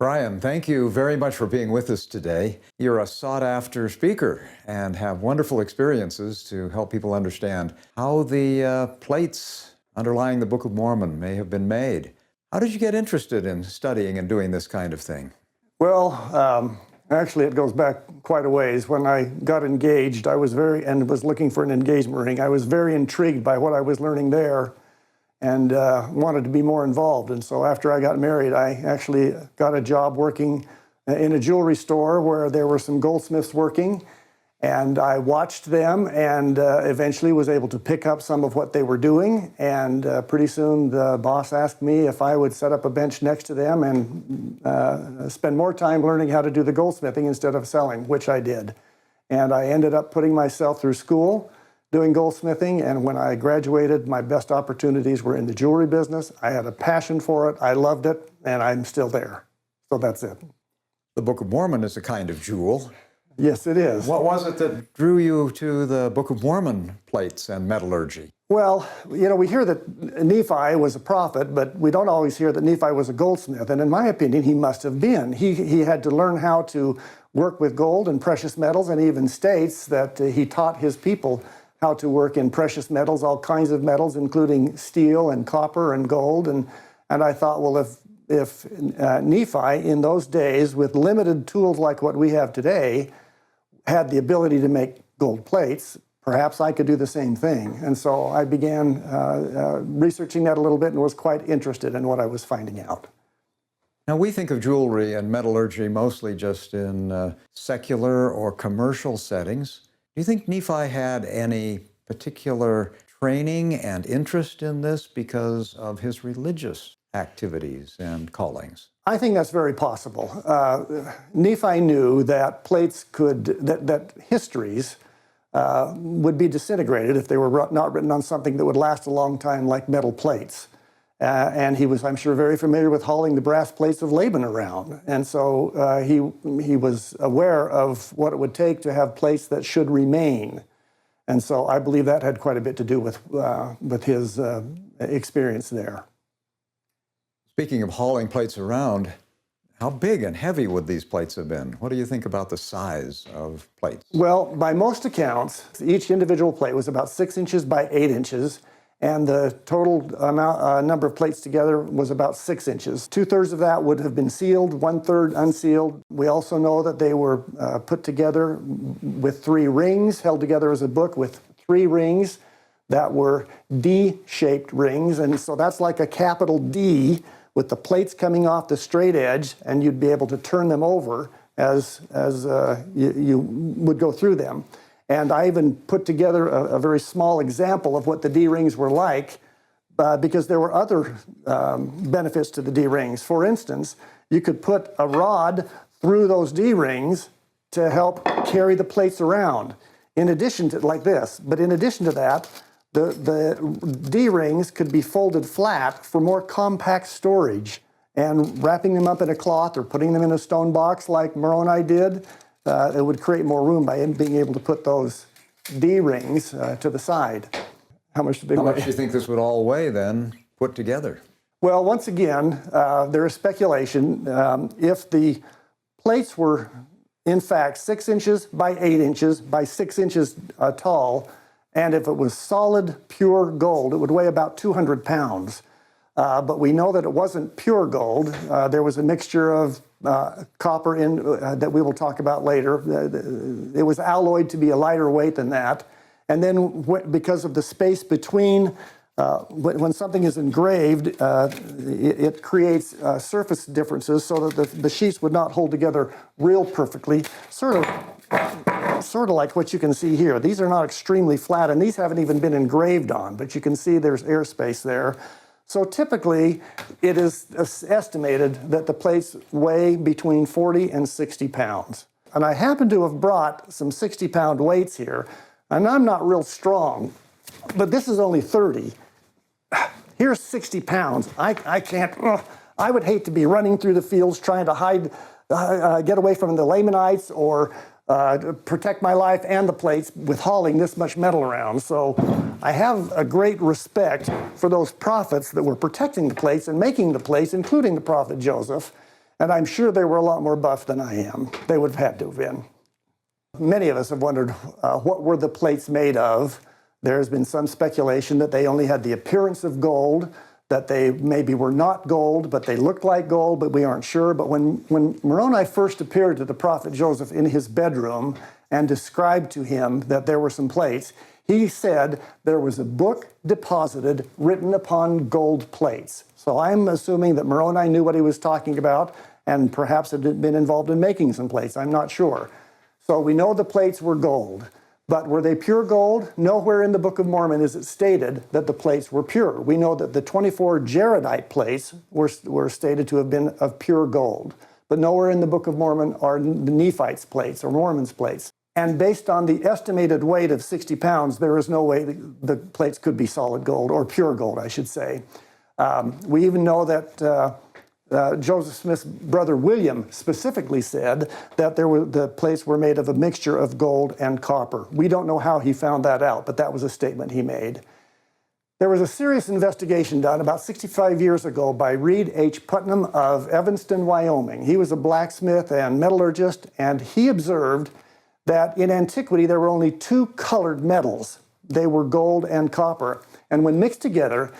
Brian, thank you very much for being with us today. You're a sought-after speaker and have wonderful experiences to help people understand how the plates underlying the Book of Mormon may have been made. How did you get interested in studying and doing this kind of thing? Well, actually, it goes back quite a ways. When I got engaged, I was was looking for an engagement ring. I was very intrigued by what I was learning there and wanted to be more involved. And so after I got married, I actually got a job working in a jewelry store where there were some goldsmiths working. And I watched them and eventually was able to pick up some of what they were doing. And pretty soon the boss asked me if I would set up a bench next to them and spend more time learning how to do the goldsmithing instead of selling, which I did. And I ended up putting myself through school, doing goldsmithing. And when I graduated, my best opportunities were in the jewelry business. I had a passion for it. I loved it, and I'm still there. So that's it. The Book of Mormon is a kind of jewel. Yes, it is. What was it that drew you to the Book of Mormon plates and metallurgy? Well, you know, we hear that Nephi was a prophet, but we don't always hear that Nephi was a goldsmith. And in my opinion, he must have been. He had to learn how to work with gold and precious metals, and even states that he taught his people how to work in precious metals, all kinds of metals, including steel and copper and gold. And I thought, well, if Nephi in those days, with limited tools like what we have today, had the ability to make gold plates, perhaps I could do the same thing. And so I began researching that a little bit and was quite interested in what I was finding out. Now, we think of jewelry and metallurgy mostly just in secular or commercial settings. Do you think Nephi had any particular training and interest in this because of his religious activities and callings? I think that's very possible. Nephi knew that plates that histories would be disintegrated if they were not written on something that would last a long time, like metal plates. And he was, I'm sure, very familiar with hauling the brass plates of Laban around. And so he was aware of what it would take to have plates that should remain. And so I believe that had quite a bit to do with his experience there. Speaking of hauling plates around, how big and heavy would these plates have been? What do you think about the size of plates? Well, by most accounts, each individual plate was about 6 inches by 8 inches. And the total number of plates together was about 6 inches. 2/3 of that would have been sealed, 1/3 unsealed. We also know that they were put together with 3 rings, held together as a book with 3 rings that were D-shaped rings. And so that's like a capital D with the plates coming off the straight edge, and you'd be able to turn them over as you would go through them. And I even put together a very small example of what the D-rings were like because there were other benefits to the D-rings. For instance, you could put a rod through those D-rings to help carry the plates around. In addition to, like this, but in addition to that, the D-rings could be folded flat for more compact storage, and wrapping them up in a cloth or putting them in a stone box like Merle and I did, it would create more room by being able to put those D-rings to the side. How much do you think this would all weigh then, put together? Well, once again, there is speculation. If the plates were, in fact, 6 inches by 8 inches by 6 inches tall, and if it was solid, pure gold, it would weigh about 200 pounds. But we know that it wasn't pure gold. There was a mixture of copper in that we will talk about later. It was alloyed to be a lighter weight than that. And then because of the space between, when something is engraved, it creates surface differences so that the sheets would not hold together real perfectly, sort of like what you can see here. These are not extremely flat, and these haven't even been engraved on, but you can see there's airspace there. So typically, it is estimated that the plates weigh between 40 and 60 pounds. And I happen to have brought some 60-pound weights here, and I'm not real strong, but this is only 30. Here's 60 pounds. I can't, I would hate to be running through the fields trying to hide, get away from the Lamanites or protect my life and the plates with hauling this much metal around. So I have a great respect for those prophets that were protecting the plates and making the plates, including the prophet Joseph. And I'm sure they were a lot more buff than I am. They would have had to have been. Many of us have wondered what were the plates made of. There's been some speculation that they only had the appearance of gold, that they maybe were not gold, but they looked like gold, but we aren't sure. But when Moroni first appeared to the prophet Joseph in his bedroom and described to him that there were some plates, he said there was a book deposited written upon gold plates. So I'm assuming that Moroni knew what he was talking about and perhaps had been involved in making some plates. I'm not sure. So we know the plates were gold. But were they pure gold? Nowhere in the Book of Mormon is it stated that the plates were pure. We know that the 24 jaredite plates were stated to have been of pure gold. But nowhere in the Book of Mormon are the Nephites' plates or Mormons' plates. And based on the estimated weight of 60 pounds, there is no way the plates could be solid gold, or pure gold, I should say. We even know that Joseph Smith's brother William specifically said that the plates were made of a mixture of gold and copper. We don't know how he found that out, but that was a statement he made. There was a serious investigation done about 65 years ago by Reed H. Putnam of Evanston, Wyoming. He was a blacksmith and metallurgist, and he observed that in antiquity there were only two colored metals. They were gold and copper. And when mixed together,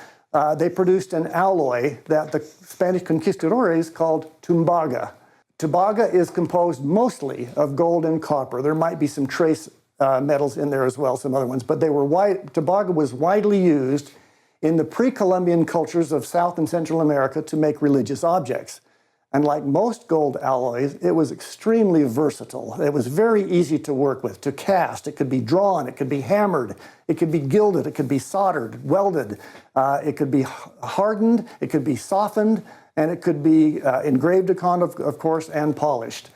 they produced an alloy that the Spanish conquistadores called tumbaga. Tumbaga is composed mostly of gold and copper. There might be some trace metals in there as well, some other ones, but tumbaga was widely used in the pre-Columbian cultures of South and Central America to make religious objects. And like most gold alloys, it was extremely versatile. It was very easy to work with, to cast. It could be drawn, it could be hammered, it could be gilded, it could be soldered, welded, it could be hardened, it could be softened, and it could be engraved upon, of course, and polished.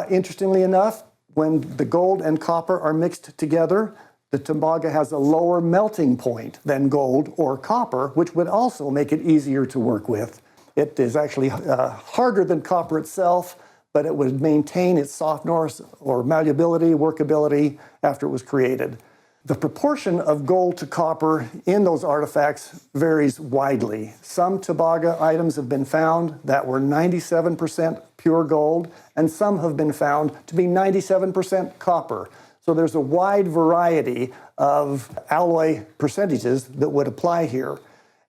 Interestingly enough, when the gold and copper are mixed together, the tumbaga has a lower melting point than gold or copper, which would also make it easier to work with. It is actually harder than copper itself, but it would maintain its softness or malleability, workability after it was created. The proportion of gold to copper in those artifacts varies widely. Some tumbaga items have been found that were 97% pure gold, and some have been found to be 97% copper. So there's a wide variety of alloy percentages that would apply here.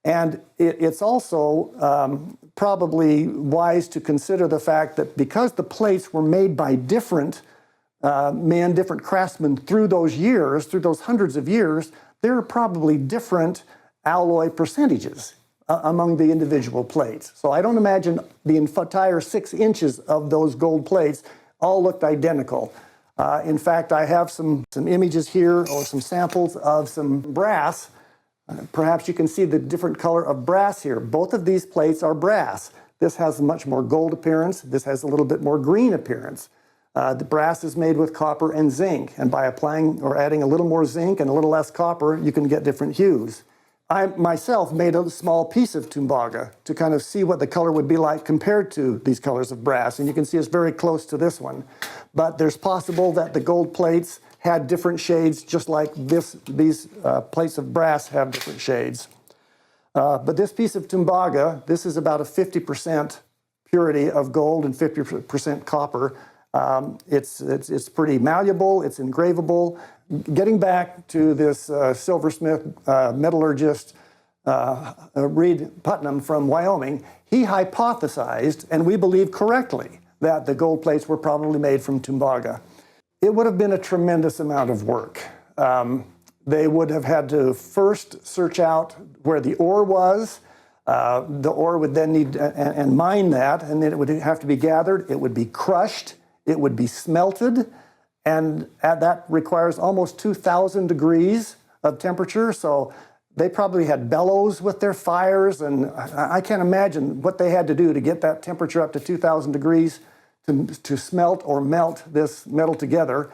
And it's also probably wise to consider the fact that because the plates were made by different men, different craftsmen through those years, through those hundreds of years, there are probably different alloy percentages among the individual plates. So I don't imagine the entire 6 inches of those gold plates all looked identical. In fact, I have some images here or some samples of some brass. Perhaps you can see the different color of brass here. Both of these plates are brass. This has a much more gold appearance. This has a little bit more green appearance. The brass is made with copper and zinc, and by applying or adding a little more zinc and a little less copper, you can get different hues. I myself made a small piece of tumbaga to kind of see what the color would be like compared to these colors of brass, and you can see it's very close to this one. But there's possible that the gold plates had different shades, just like these plates of brass have different shades. But this piece of tumbaga, this is about a 50% purity of gold and 50% copper. It's pretty malleable, it's engravable. Getting back to this silversmith metallurgist, Reed Putnam from Wyoming, he hypothesized, and we believe correctly, that the gold plates were probably made from tumbaga. It would have been a tremendous amount of work. They would have had to first search out where the ore was. The ore would then need and mine that, and then it would have to be gathered. It would be crushed. It would be smelted, and that requires almost 2,000 degrees of temperature. So they probably had bellows with their fires, and I can't imagine what they had to do to get that temperature up to 2,000 degrees to smelt or melt this metal together.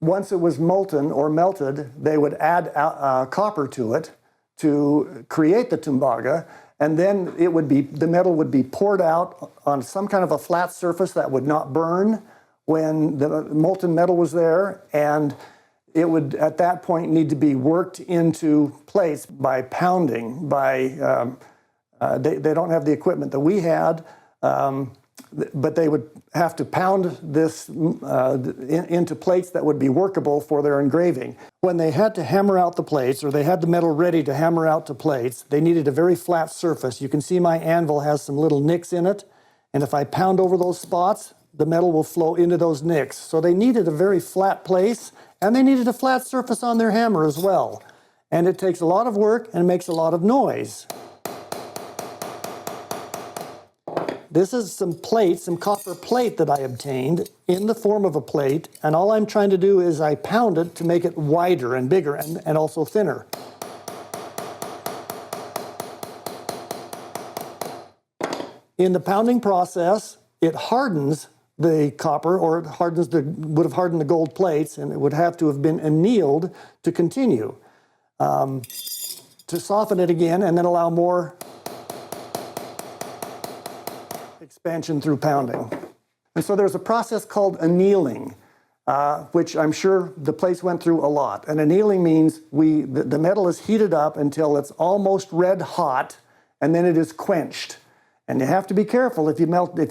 Once it was molten or melted, they would add copper to it to create the tumbaga, and then the metal would be poured out on some kind of a flat surface that would not burn when the molten metal was there, and it would at that point need to be worked into plates by pounding. They don't have the equipment that we had. but they would have to pound this into plates that would be workable for their engraving. When they had to hammer out the plates, or they had the metal ready to hammer out to plates, they needed a very flat surface. You can see my anvil has some little nicks in it, and if I pound over those spots, the metal will flow into those nicks. So they needed a very flat place, and they needed a flat surface on their hammer as well. And it takes a lot of work and makes a lot of noise. This is some plate, some copper plate that I obtained in the form of a plate, and all I'm trying to do is I pound it to make it wider and bigger and also thinner. In the pounding process, it hardens the copper, or it would have hardened the gold plates, and it would have to have been annealed to continue. To soften it again and then allow more expansion through pounding. And so there's a process called annealing, which I'm sure the plates went through a lot. And annealing means the metal is heated up until it's almost red hot, and then it is quenched. And you have to be careful. If you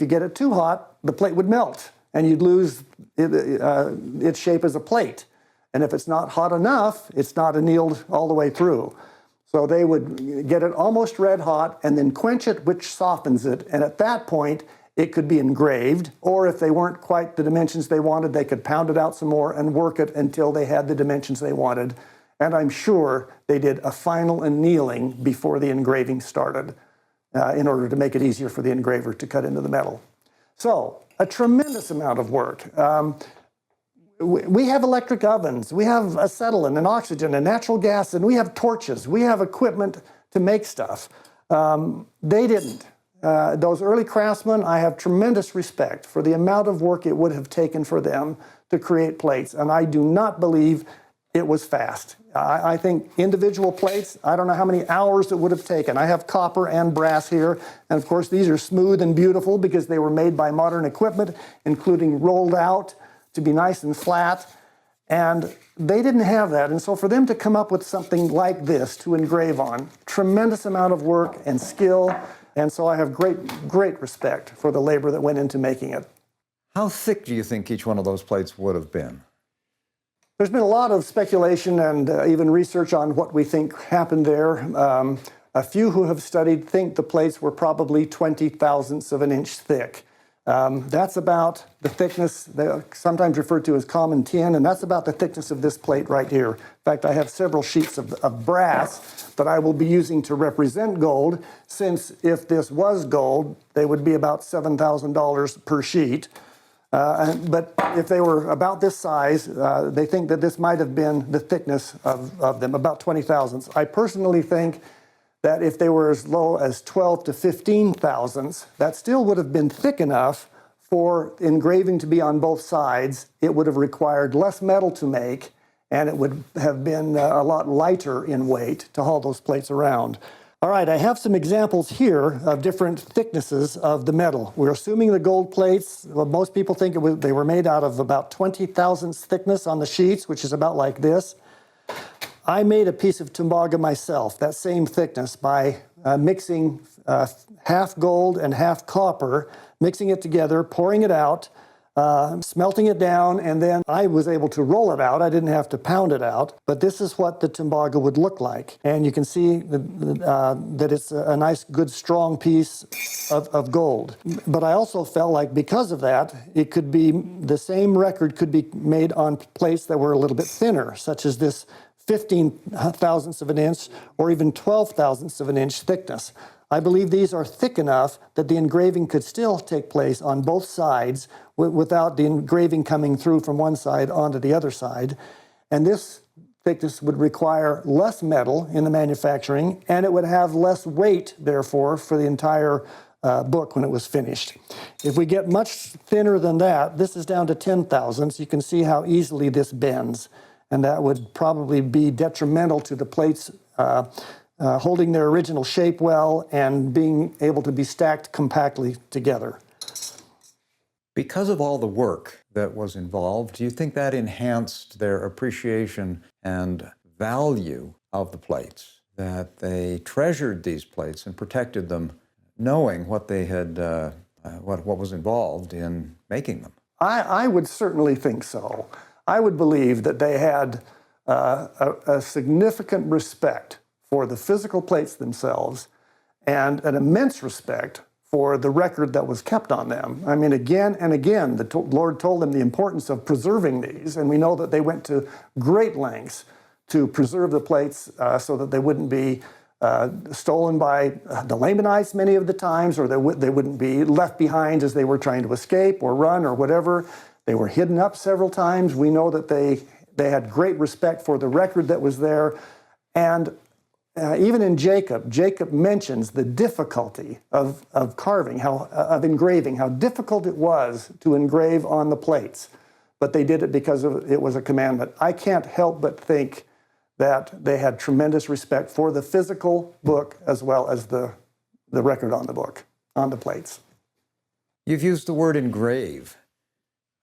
get it too hot, the plate would melt, and you'd lose its shape as a plate. And if it's not hot enough, it's not annealed all the way through. So they would get it almost red hot and then quench it, which softens it. And at that point, it could be engraved, or if they weren't quite the dimensions they wanted, they could pound it out some more and work it until they had the dimensions they wanted. And I'm sure they did a final annealing before the engraving started in order to make it easier for the engraver to cut into the metal. So, a tremendous amount of work. We have electric ovens, we have acetylene and oxygen and natural gas, and we have torches, we have equipment to make stuff. They didn't. Those early craftsmen, I have tremendous respect for the amount of work it would have taken for them to create plates, and I do not believe it was fast. I think individual plates, I don't know how many hours it would have taken. I have copper and brass here, and of course these are smooth and beautiful because they were made by modern equipment, including rolled out to be nice and flat, and they didn't have that. And so for them to come up with something like this to engrave on, tremendous amount of work and skill, and so I have great respect for the labor that went into making it. How thick do you think each one of those plates would have been? There's been a lot of speculation and even research on what we think happened there. A few who have studied think the plates were probably 20 thousandths of an inch thick. That's about the thickness, they're sometimes referred to as common tin, and that's about the thickness of this plate right here. In fact, I have several sheets of brass that I will be using to represent gold, since if this was gold, they would be about $7,000 per sheet. But if they were about this size, they think that this might have been the thickness of them, about 20 thousandths. I personally think that if they were as low as 12 to 15 thousandths, that still would have been thick enough for engraving to be on both sides. It would have required less metal to make, and it would have been a lot lighter in weight to haul those plates around. All right, I have some examples here of different thicknesses of the metal. We're assuming the gold plates, well, most people think they were made out of about 20 thousandths thickness on the sheets, which is about like this. I made a piece of Tumbaga myself, that same thickness, by mixing half gold and half copper, mixing it together, pouring it out, smelting it down, and then I was able to roll it out. I didn't have to pound it out, but this is what the Tumbaga would look like. And you can see that it's a nice, good, strong piece of gold. But I also felt like because of that, it could be, the same record could be made on plates that were a little bit thinner, such as this 15 thousandths of an inch or even 12 thousandths of an inch thickness. I believe these are thick enough that the engraving could still take place on both sides without the engraving coming through from one side onto the other side. And this thickness would require less metal in the manufacturing, and it would have less weight, therefore, for the entire book when it was finished. If we get much thinner than that, this is down to 10 thousandths, you can see how easily this bends. And that would probably be detrimental to the plates holding their original shape well and being able to be stacked compactly together. Because of all the work that was involved, do you think that enhanced their appreciation and value of the plates? That they treasured these plates and protected them, knowing what they had what was involved in making them. I would certainly think so. I would believe that they had a significant respect for the physical plates themselves and an immense respect for the record that was kept on them. I mean, again and again, the Lord told them the importance of preserving these, and we know that they went to great lengths to preserve the plates so that they wouldn't be stolen by the Lamanites many of the times, or they wouldn't be left behind as they were trying to escape or run or whatever. They were hidden up several times. We know that they had great respect for the record that was there. And even in Jacob mentions the difficulty of carving, of engraving, how difficult it was to engrave on the plates. But they did it because it was a commandment. I can't help but think that they had tremendous respect for the physical book as well as the record on the book, on the plates. You've used the word engrave.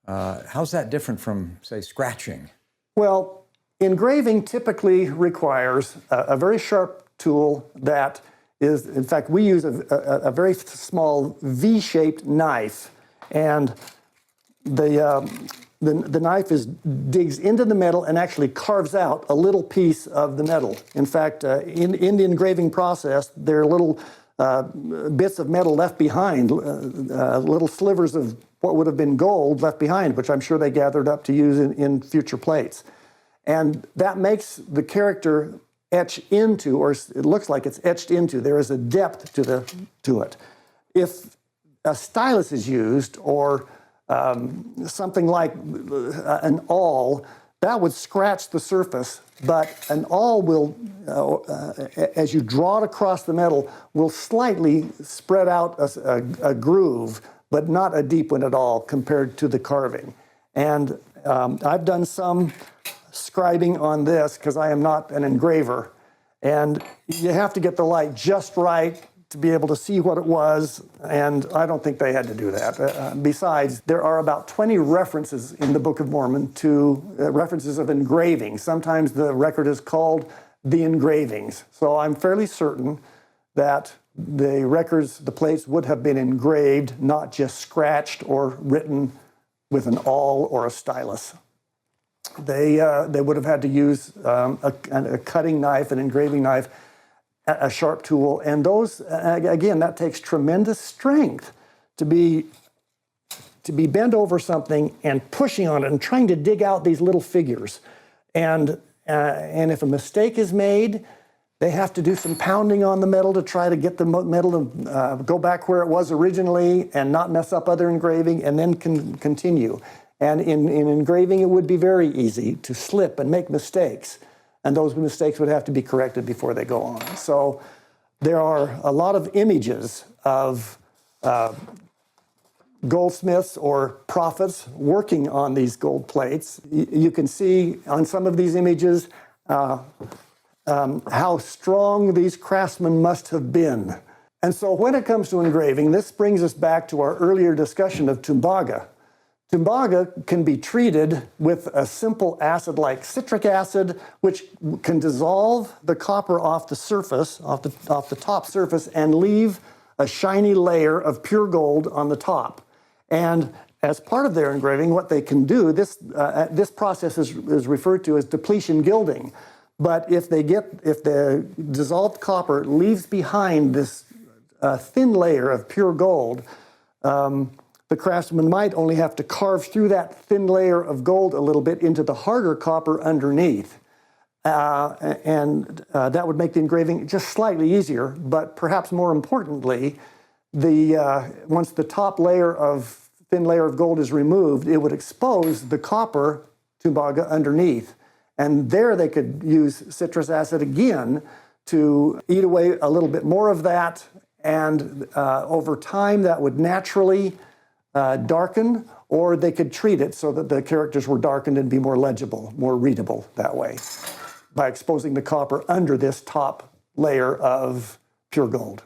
How's that different from, say, scratching? Well, engraving typically requires a very sharp tool that is, in fact, we use a very small V-shaped knife, and the knife digs into the metal and actually carves out a little piece of the metal. In fact, in the engraving process, there are little bits of metal left behind, little slivers of what would have been gold left behind, which I'm sure they gathered up to use in future plates. And that makes the character etch into, or it looks like it's etched into. There is a depth to it. If a stylus is used, or something like an awl, that would scratch the surface, but an awl will, as you draw it across the metal, will slightly spread out a groove, but not a deep one at all compared to the carving. And I've done some scribing on this because I am not an engraver, and you have to get the light just right to be able to see what it was, and I don't think they had to do that. Besides, there are about 20 references in the Book of Mormon to references of engraving. Sometimes the record is called the engravings. So I'm fairly certain that the plates would have been engraved, not just scratched or written with an awl or a stylus. They would have had to use a cutting knife, an engraving knife, a sharp tool, and those, again, that takes tremendous strength to be bent over something and pushing on it and trying to dig out these little figures. And if a mistake is made, they have to do some pounding on the metal to try to get the metal to go back where it was originally and not mess up other engraving, and then continue. And in engraving, it would be very easy to slip and make mistakes, and those mistakes would have to be corrected before they go on. So there are a lot of images of goldsmiths or prophets working on these gold plates. You can see on some of these images how strong these craftsmen must have been. And so when it comes to engraving, this brings us back to our earlier discussion of tumbaga. Tumbaga can be treated with a simple acid like citric acid, which can dissolve the copper off the surface, off the top surface, and leave a shiny layer of pure gold on the top. And as part of their engraving, what they can do, this process is referred to as depletion gilding. But if the dissolved copper leaves behind this thin layer of pure gold, the craftsman might only have to carve through that thin layer of gold a little bit into the harder copper underneath. And that would make the engraving just slightly easier, but perhaps more importantly, once the top thin layer of gold is removed, it would expose the copper tumbaga underneath. And there they could use citrus acid again to eat away a little bit more of that, and over time that would naturally darken, or they could treat it so that the characters were darkened and be more legible, more readable that way, by exposing the copper under this top layer of pure gold.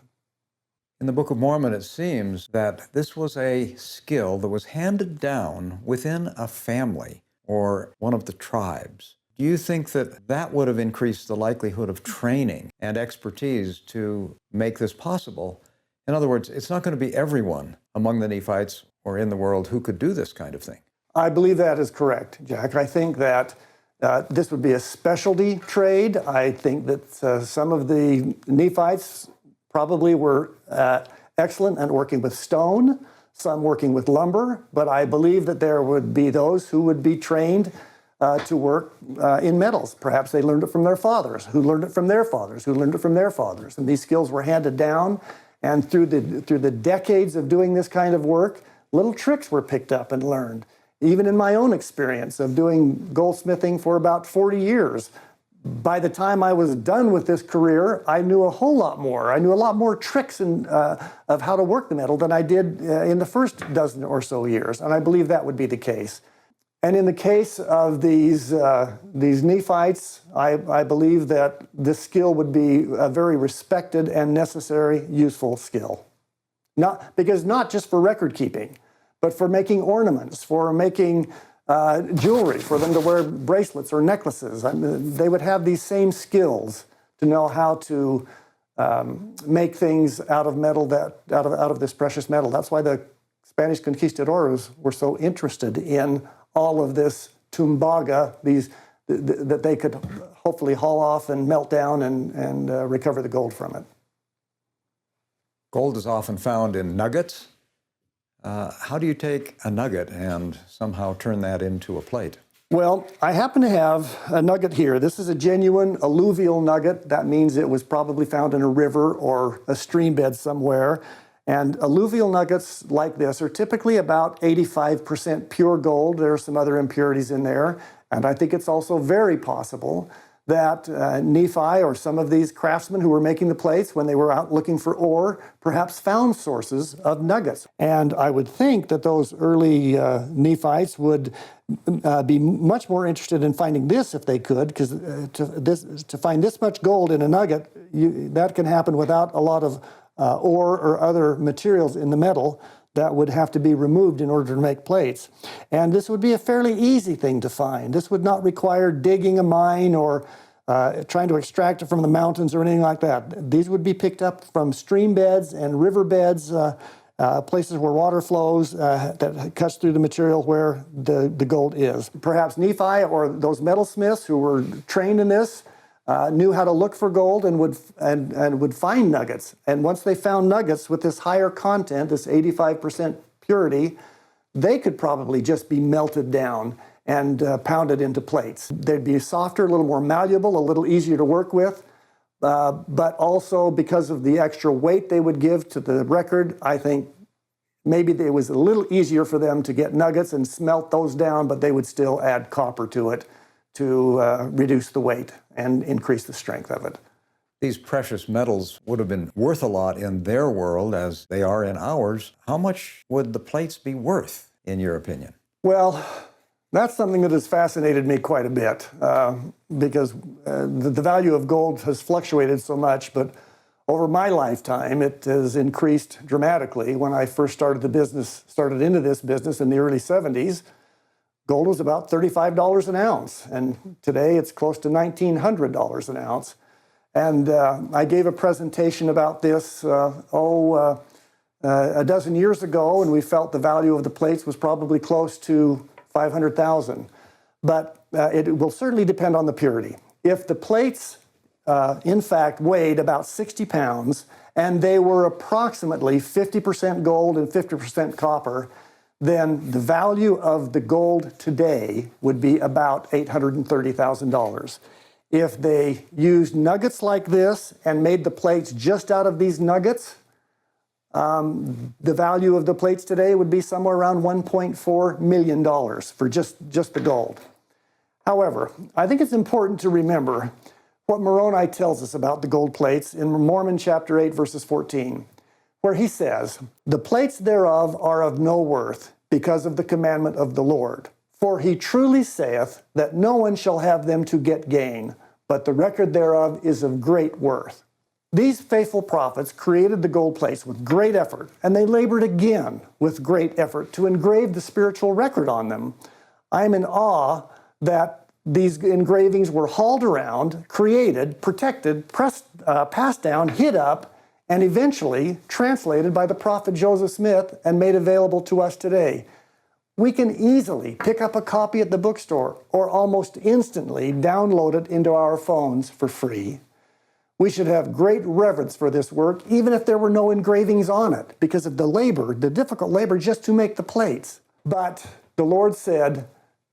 In the Book of Mormon, it seems that this was a skill that was handed down within a family or one of the tribes. Do you think that would have increased the likelihood of training and expertise to make this possible In other words, it's not going to be everyone among the Nephites or in the world who could do this kind of thing. I believe that is correct, Jack. I think that this would be a specialty trade. I think that some of the Nephites probably were excellent at working with stone, some working with lumber, but I believe that there would be those who would be trained to work in metals. Perhaps they learned it from their fathers, who learned it from their fathers, who learned it from their fathers. And these skills were handed down, and through the decades of doing this kind of work, little tricks were picked up and learned. Even in my own experience of doing goldsmithing for about 40 years, by the time I was done with this career, I knew a whole lot more. I knew a lot more tricks of how to work the metal than I did in the first dozen or so years, and I believe that would be the case. And in the case of these Nephites, I believe that this skill would be a very respected and necessary, useful skill. Not just for record keeping, but for making ornaments, for making jewelry, for them to wear bracelets or necklaces. I mean, they would have these same skills to know how to make things out of metal, out of this precious metal. That's why the Spanish conquistadores were so interested in all of this tumbaga, that they could hopefully haul off and melt down and recover the gold from it. Gold is often found in nuggets. How do you take a nugget and somehow turn that into a plate? Well, I happen to have a nugget here. This is a genuine alluvial nugget. That means it was probably found in a river or a stream bed somewhere. And alluvial nuggets like this are typically about 85% pure gold. There are some other impurities in there. And I think it's also very possible that Nephi or some of these craftsmen who were making the plates, when they were out looking for ore, perhaps found sources of nuggets. And I would think that those early Nephites would be much more interested in finding this if they could, because to find this much gold in a nugget, that can happen without a lot of ore or other materials in the metal that would have to be removed in order to make plates. And this would be a fairly easy thing to find. This would not require digging a mine or trying to extract it from the mountains or anything like that. These would be picked up from stream beds and river beds, places where water flows that cuts through the material where the gold is. Perhaps Nephi or those metalsmiths who were trained in this knew how to look for gold and would find nuggets. And once they found nuggets with this higher content, this 85% purity, they could probably just be melted down and pounded into plates. They'd be softer, a little more malleable, a little easier to work with. But also because of the extra weight they would give to the record, I think maybe it was a little easier for them to get nuggets and smelt those down, but they would still add copper to it to reduce the weight and increase the strength of it. These precious metals would have been worth a lot in their world as they are in ours. How much would the plates be worth, in your opinion? Well, that's something that has fascinated me quite a bit because the value of gold has fluctuated so much, but over my lifetime, it has increased dramatically. When I first started into this business in the early 70s, gold was about $35 an ounce, and today it's close to $1,900 an ounce. And I gave a presentation about this, a dozen years ago, and we felt the value of the plates was probably close to $500,000. But it will certainly depend on the purity. If the plates, in fact, weighed about 60 pounds, and they were approximately 50% gold and 50% copper, then the value of the gold today would be about $830,000. If they used nuggets like this and made the plates just out of these nuggets, the value of the plates today would be somewhere around $1.4 million for just the gold. However, I think it's important to remember what Moroni tells us about the gold plates in Mormon chapter 8, verses 14. Where he says, "The plates thereof are of no worth, because of the commandment of the Lord. For he truly saith that no one shall have them to get gain, but the record thereof is of great worth." These faithful prophets created the gold plates with great effort, and they labored again with great effort to engrave the spiritual record on them. I am in awe that these engravings were hauled around, created, protected, passed down, hid up and eventually translated by the prophet Joseph Smith and made available to us today. We can easily pick up a copy at the bookstore or almost instantly download it into our phones for free. We should have great reverence for this work, even if there were no engravings on it, because of the labor, the difficult labor just to make the plates. But the Lord said,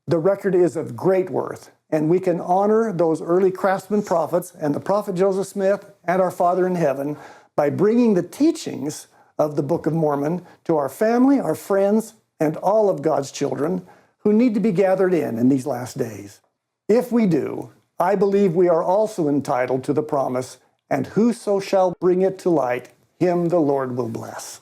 the record is of great worth, and we can honor those early craftsmen prophets and the prophet Joseph Smith and our Father in heaven by bringing the teachings of the Book of Mormon to our family, our friends, and all of God's children who need to be gathered in these last days. If we do, I believe we are also entitled to the promise, and whoso shall bring it to light, him the Lord will bless.